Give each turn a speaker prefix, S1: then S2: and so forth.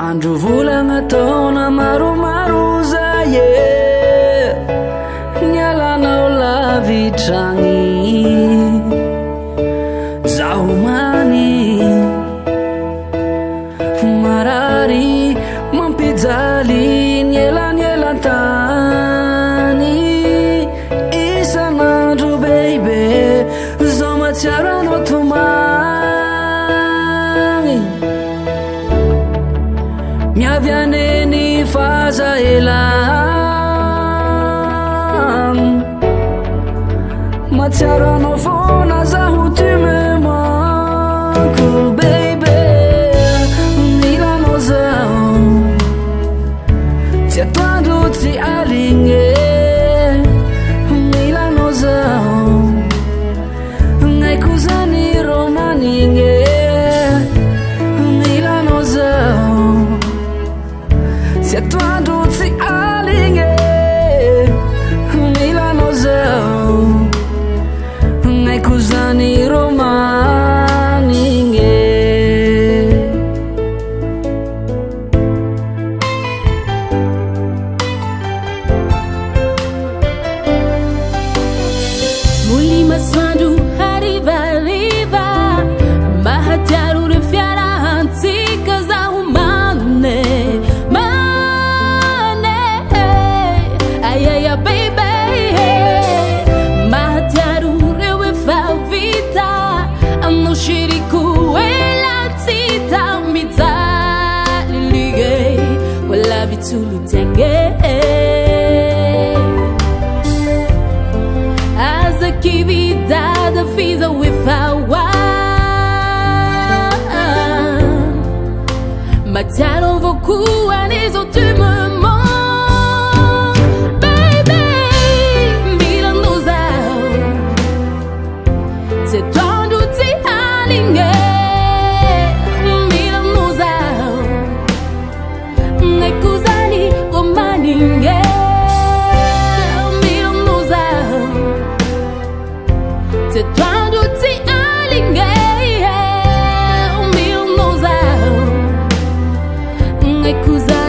S1: andro volagna taona maromaro zay nialanao lavitragny zaho many marary mampijaly nielanelantany isan'andro baby zao matsiaranao tomagny miavianeny fazaelan matsiaranao fona zaho tu me manko baby milanao zaho tsy atoandro tsy aligny milanao zaho ngaiko zany romanigny milanao zaho tsy atoandro tsy aligny milanao zaho ngaiko zany romanigny
S2: masoandro harivariva mahatiaro re fiarahantsika zaho mane ayaya baby mahatiaro reo efa vita anao shiriko elatsita mijaly lige wala vitsolotiange kividada fiz a wifawa mataron beaucoup anis au tu me manques baby milan nos c'est toi d'où tu aligné milan nos nekuzani romaninge c'est toi d'où tu aligné mil nos écoutes